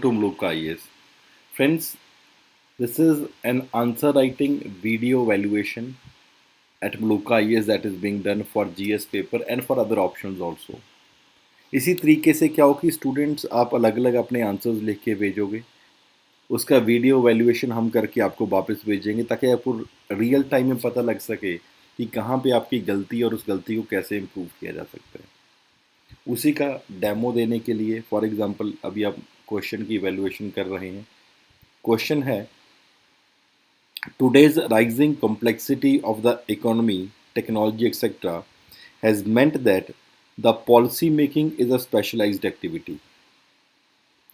to Mluka IAS. Friends, this is an answer writing video evaluation at Mluka IAS that is being done for GS paper and for other options also. इसी तरीके से क्या हो कि students आप अलग अलग अपने आंसर्स लिख के भेजोगे, उसका वीडियो वैल्यूएशन हम करके आपको वापस भेजेंगे ताकि आपको रियल टाइम में पता लग सके कि कहाँ पे आपकी गलती और उस गलती को कैसे इम्प्रूव किया जा सकता है। उसी का डेमो देने के लिए फॉर एग्जांपल अभी आप क्वेश्चन की वैल्यूएशन कर रहे हैं। क्वेश्चन है, today's rising complexity of the economy, technology, etc., has meant that the policy making is a specialized activity.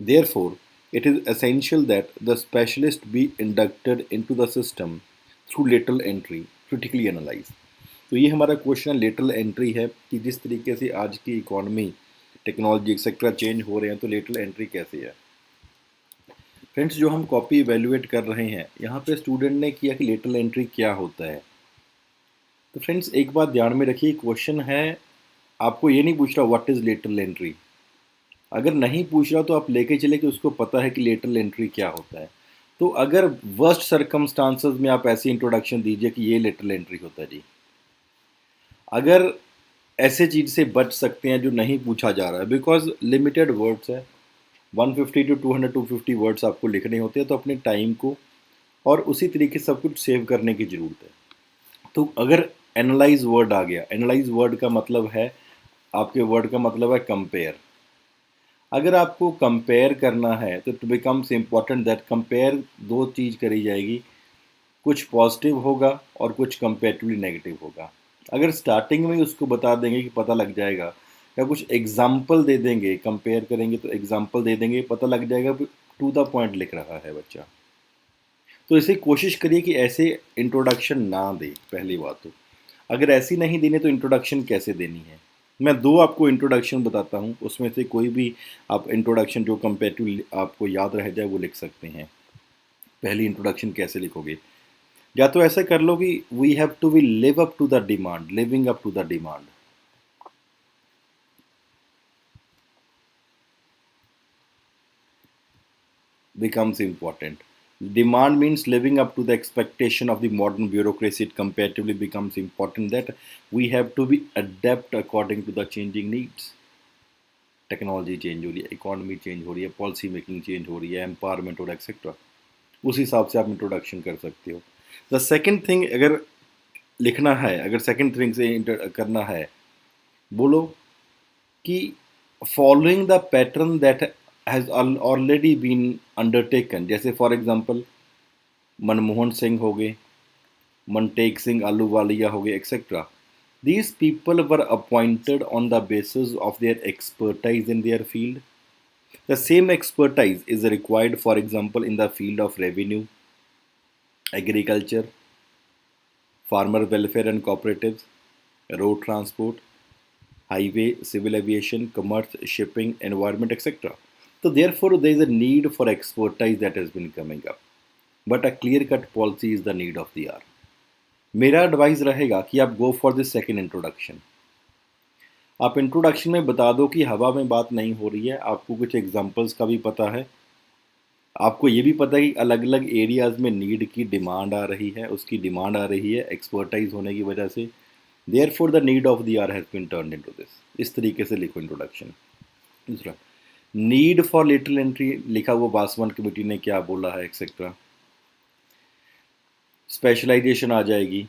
Therefore, it is essential that the specialist be inducted into the system through lateral entry, critically analyze. तो ये हमारा question lateral entry है कि जिस तरीके से आज की इकोनॉमी टेक्नोलॉजी एक्सेट्रा चेंज हो रहे हैं तो लेटरल एंट्री कैसे है। फ्रेंड्स, जो हम कॉपी इवेल्युएट कर रहे हैं यहाँ पे स्टूडेंट ने किया कि लेटरल एंट्री क्या होता है। तो फ्रेंड्स एक बात ध्यान में रखिए, क्वेश्चन है आपको ये नहीं पूछ रहा व्हाट इज़ लेटरल एंट्री। अगर नहीं पूछ रहा तो आप लेके चले कि उसको पता है कि लेटरल एंट्री क्या होता है। तो अगर वर्स्ट सर्कमस्टांसेस में आप ऐसी इंट्रोडक्शन दीजिए कि ये लेटरल एंट्री होता है जी। अगर ऐसे चीज़ से बच सकते हैं जो नहीं पूछा जा रहा है, बिकॉज लिमिटेड वर्ड्स है, 150 टू 200 250 वर्ड्स आपको लिखने होते हैं, तो अपने टाइम को और उसी तरीके से सब कुछ सेव करने की ज़रूरत है। तो अगर एनालाइज वर्ड आ गया, एनालाइज वर्ड का मतलब है, आपके वर्ड का मतलब है कंपेयर। अगर आपको कंपेयर करना है तो it becomes important that compare दो चीज़ करी जाएगी, कुछ पॉजिटिव होगा और कुछ कंपेरेटिवली नेगेटिव होगा। अगर स्टार्टिंग में ही उसको बता देंगे कि पता लग जाएगा, या कुछ एग्जाम्पल दे देंगे, कंपेयर करेंगे तो एग्जाम्पल दे देंगे, पता लग जाएगा टू द पॉइंट लिख रहा है बच्चा। तो इसे कोशिश करिए कि ऐसे इंट्रोडक्शन ना दे। पहली बात तो अगर ऐसी नहीं देनी तो इंट्रोडक्शन कैसे देनी है। मैं दो आपको इंट्रोडक्शन बताता हूँ, उसमें से कोई भी आप इंट्रोडक्शन जो कंपेरेटिव आपको याद रह जाए वो लिख सकते हैं। पहली इंट्रोडक्शन कैसे लिखोगे, या तो ऐसा कर लो कि we have to be live up to the demand, living up to the demand. Becomes important. Demand means living up to the expectation of the modern bureaucracy. It comparatively becomes important that we have to be adapt according to the changing needs. Technology change हो रही है, economy change हो रही है, policy making change हो रही है, empowerment और एक्सेट्रा। उस हिसाब से आप इंट्रोडक्शन कर सकते हो। द सेकेंड थिंग अगर लिखना है, अगर सेकेंड थिंग से करना है, बोलो कि following the pattern that has already been undertaken. जैसे फॉर एग्जांपल मनमोहन सिंह हो गए, मनटेक सिंह आलूवालिया हो गए, etcetera. These people were appointed on the basis of their expertise in their field. The same expertise is required, for example, in the field of revenue, agriculture, farmer welfare and cooperatives, road transport, highway, civil aviation, commerce, shipping, environment, etc. So therefore, there is a need for expertise that has been coming up. But a clear-cut policy is the need of the hour. मेरा advice रहेगा कि आप go for this second introduction. आप introduction में बता दो कि हवा में बात नहीं हो रही है, आपको कुछ एग्जांपल्स का भी पता है, आपको ये भी पता है कि अलग अलग एरियाज़ में नीड की डिमांड आ रही है, उसकी डिमांड आ रही है एक्सपर्टाइज होने की वजह से। Therefore the need of the hour has been turn into this. इस तरीके से लिखो इंट्रोडक्शन। दूसरा, नीड फॉर लेटरल एंट्री लिखा, वो बासवन कमेटी ने क्या बोला है एक्सेट्रा। स्पेशलाइजेशन आ जाएगी,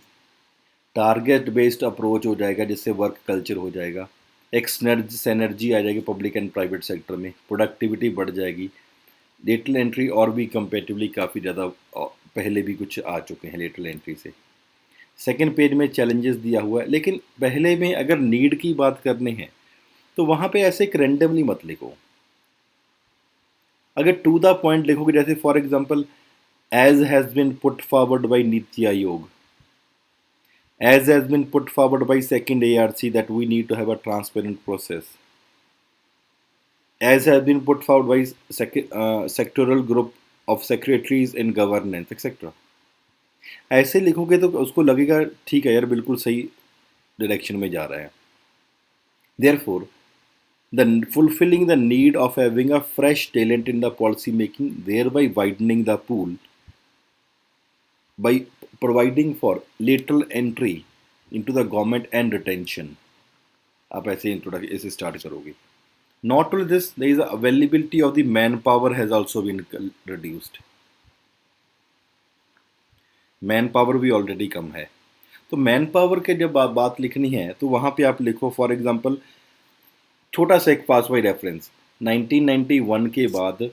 टारगेट बेस्ड अप्रोच हो जाएगा जिससे वर्क कल्चर हो जाएगा, एक सिनर्जी आ जाएगी पब्लिक एंड प्राइवेट सेक्टर में, प्रोडक्टिविटी बढ़ जाएगी। लेटरल एंट्री और भी कंपेरेटिवली काफ़ी ज़्यादा पहले भी कुछ आ चुके हैं लेटरल एंट्री से। सेकेंड पेज में चैलेंजेस दिया हुआ है, लेकिन पहले में अगर नीड की बात करनी है तो वहाँ पे ऐसे एक रेंडमली मत लिखो। अगर टू द पॉइंट लिखोगे, जैसे for example as has been put forward by NITI Aayog, as has been put forward by second ARC that we need to have a transparent process, as has been put forward by sectoral group of secretaries in governance, etc. ऐसे लिखोगे तो उसको लगेगा ठीक है यार, बिल्कुल सही डायरेक्शन में जा रहा है। Therefore, The fulfilling the need of having a fresh talent in the policy making, thereby widening the pool by providing for lateral entry into the government and retention. आप ऐसे इंट्रोडक्शन ऐसे स्टार्ट करोगे. Not only this, there is the availability of the manpower has also been reduced. Man power भी already कम है. तो man power के जब बात लिखनी है तो वहाँ पे आप लिखो फॉर एग्जांपल छोटा सा एक पास बाई रेफरेंस. 1991 के बाद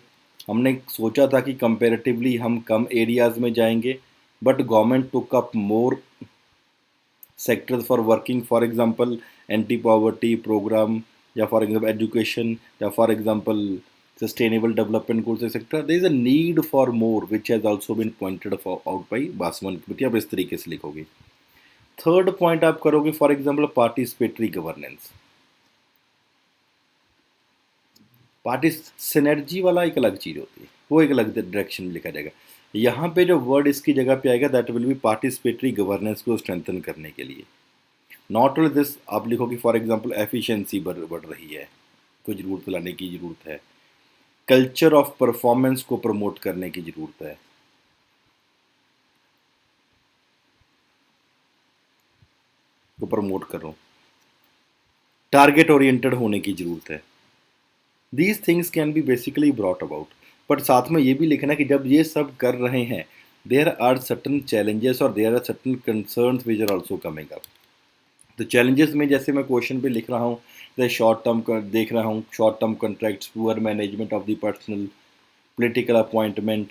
हमने सोचा था कि कंपैरेटिवली हम कम एरियाज़ में जाएंगे, but government took up more sectors for working, for example anti poverty program, या फॉर एग्जांपल एजुकेशन, या for example sustainable development goals etcetera. There is a need for more which has also been pointed out by Baswan committee. आप इस तरीके से लिखोगे. Third point आप करोगे for example participatory governance. Party synergy वाला एक अलग चीज़ होती है, वो एक अलग डायरेक्शन में लिखा जाएगा. यहाँ पे जो वर्ड इसकी जगह पे आएगा that will be participatory governance को स्ट्रेंथन करने के लिए. नॉट ओनली दिस, आप लिखोगे फॉर एग्जांपल एफिशिएंसी बढ़ रही है, कुछ ज़रूरत लाने की ज़रूरत है. कल्चर ऑफ परफॉर्मेंस को प्रमोट करने की ज़रूरत है. को प्रमोट करो. टारगेट ओरिएंटेड होने की ज़रूरत है. These things can be basically brought about. But साथ में ये भी लिखना कि जब ये सब कर रहे हैं देयर आर सर्टन चैलेंजेस और there are certain concerns which are also coming up. तो चैलेंजेस में जैसे मैं क्वेश्चन पे लिख रहा हूँ, द शॉर्ट टर्म देख रहा हूँ, short term contracts, poor management of the personnel, political appointment,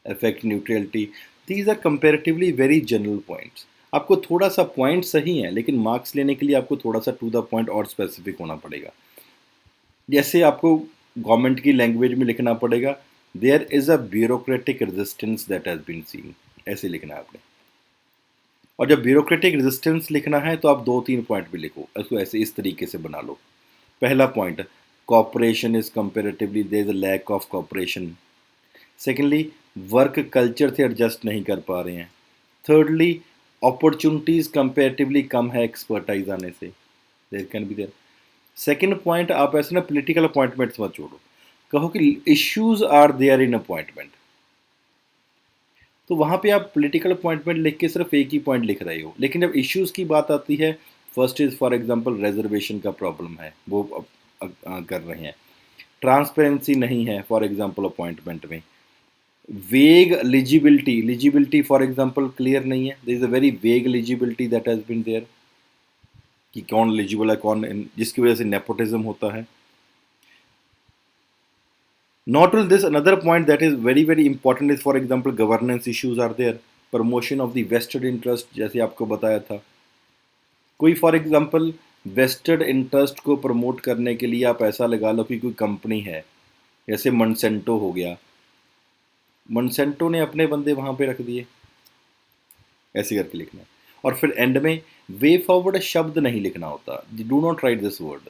affect neutrality. These are comparatively very general points. आपको थोड़ा सा पॉइंट सही है, लेकिन मार्क्स लेने के लिए आपको थोड़ा सा टू द पॉइंट और स्पेसिफिक होना पड़ेगा. जैसे आपको गवर्नमेंट की लैंग्वेज में लिखना पड़ेगा, there is a bureaucratic resistance that has been seen. ऐसे लिखना है आपने. और जब ब्यूरोक्रेटिक रेजिस्टेंस लिखना है तो आप 2-3 पॉइंट भी लिखो, इसको ऐसे इस तरीके से बना लो. पहला point, cooperation is comparatively there is a lack of cooperation. Secondly, work culture से एडजस्ट नहीं कर पा रहे हैं. थर्डली, अपॉर्चुनिटीज़ कंपेरेटिवली कम है एक्सपर्टाइज आने से. There can be there. Second point, आप ऐसे ना पॉलिटिकल अपॉइंटमेंट्स मत जोड़ो, कहो कि issues are there in appointment. तो वहाँ पे आप पॉलिटिकल अपॉइंटमेंट लिख के सिर्फ एक ही पॉइंट लिख रहे हो, लेकिन जब इश्यूज़ की बात आती है, first is for example reservation का प्रॉब्लम है, वो कर रहे हैं. ट्रांसपेरेंसी नहीं है फॉर एग्जांपल अपॉइंटमेंट में. वेग एलिजिबिलिटी फॉर एग्जांपल क्लियर नहीं है. There is a very vague eligibility that has been there, कि कौन एलिजिबल है कौन, जिसकी वजह से नेपोटिज्म होता है. Not only this, another point that is very very important is for example governance issues are there. Promotion of the vested interest, जैसे आपको बताया था. कोई फॉर एग्जांपल वेस्टेड इंटरेस्ट को प्रमोट करने के लिए आप ऐसा लगा लो कि कोई कंपनी है, जैसे मनसेंटो हो गया, मनसेंटो ने अपने बंदे वहाँ पे रख दिए, ऐसे करके लिखना है. और फिर एंड में वे फॉरवर्ड शब्द नहीं लिखना होता. Do not right this word.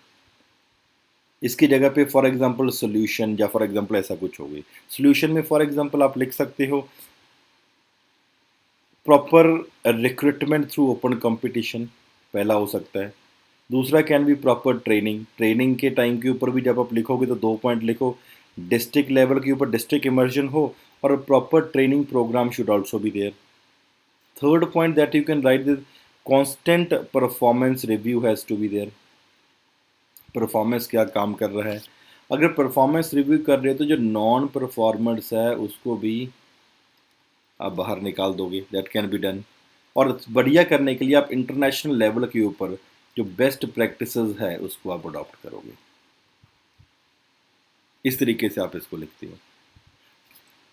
इसकी जगह पे फॉर एग्जांपल सोल्यूशन, या फॉर एग्जांपल ऐसा कुछ हो गई. सोल्यूशन में फॉर एग्जांपल आप लिख सकते हो proper recruitment through open competition, पहला हो सकता है. दूसरा can be proper training. Training के टाइम के ऊपर भी जब आप लिखोगे तो 2 पॉइंट लिखो. डिस्ट्रिक्ट लेवल के ऊपर डिस्ट्रिक्ट इमर्जन हो, और proper training program should also be there. Third point that you can write this, constant performance review has to be there. Performance क्या काम कर रहा है. अगर परफॉर्मेंस रिव्यू कर रहे हो तो जो नॉन परफॉर्मर्स है उसको भी आप बाहर निकाल दोगे. That can be done. और बढ़िया करने के लिए आप इंटरनेशनल लेवल के ऊपर जो बेस्ट प्रैक्टिसेस है उसको आप अडॉप्ट करोगे. इस तरीके से आप इसको लिखते हो.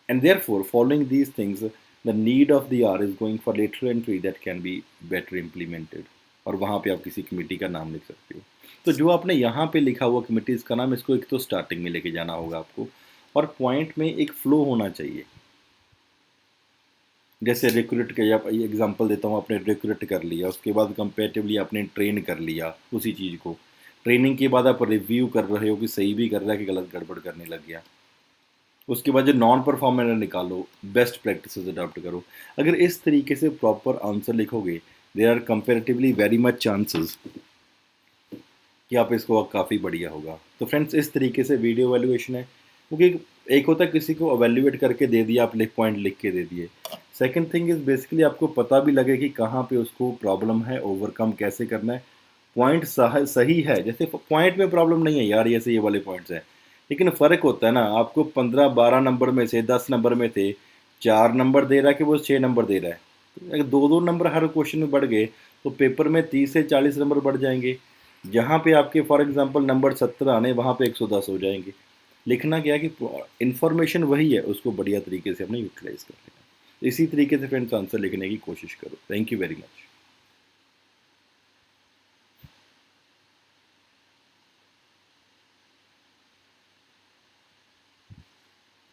And therefore following these things the need of the hour is going for lateral entry that can be better implemented. और वहाँ पे आप किसी कमेटी का नाम लिख सकते हो. तो जो आपने यहाँ पे लिखा हुआ कमेटीज़ का नाम, इसको एक तो स्टार्टिंग में लेके जाना होगा आपको, और पॉइंट में एक फ्लो होना चाहिए. जैसे रिक्रूट के, या एग्जांपल देता हूँ, आपने रिक्रूट कर लिया, उसके बाद कंपेरेटिवली आपने ट्रेन कर लिया उसी चीज़ को. ट्रेनिंग के बाद आप रिव्यू कर रहे हो कि सही भी कर रहा है कि गलत गड़बड़ करने लग गया. उसके बाद जो नॉन परफॉर्मर निकालो, बेस्ट प्रैक्टिसेस अडॉप्ट करो. अगर इस तरीके से प्रॉपर आंसर लिखोगे, there are comparatively very much chances कि कि आप इसको काफ़ी बढ़िया होगा। तो फ्रेंड्स इस तरीके से वीडियो वैल्यूएशन है, क्योंकि एक होता है किसी को अवेल्यूएट करके दे दिया, आप पॉइंट लिख के दे दिए। सेकंड थिंग इज़ बेसिकली आपको पता भी लगे कि कहाँ पे उसको प्रॉब्लम है, ओवरकम कैसे करना है। पॉइंट सही है, जैसे पॉइंट में प्रॉब्लम नहीं है यार, जैसे ये वाले पॉइंट्स हैं, लेकिन फ़र्क होता है ना, आपको 15-12 नंबर में से 10 नंबर में थे 4 नंबर दे रहा है कि वो 6 नंबर दे रहा है। तो अगर 2-2 नंबर हर क्वेश्चन में बढ़ गए तो पेपर में 30 से 40 नंबर बढ़ जाएंगे। जहाँ पे आपके फॉर एग्जांपल नंबर 17 आने, वहाँ पे 110 हो जाएंगे। लिखना क्या है कि इन्फॉर्मेशन वही है, उसको बढ़िया तरीके से हमने यूटिलाइज कर लेना। इसी तरीके से फ्रेंड्स आंसर लिखने की कोशिश करो। Thank you very much.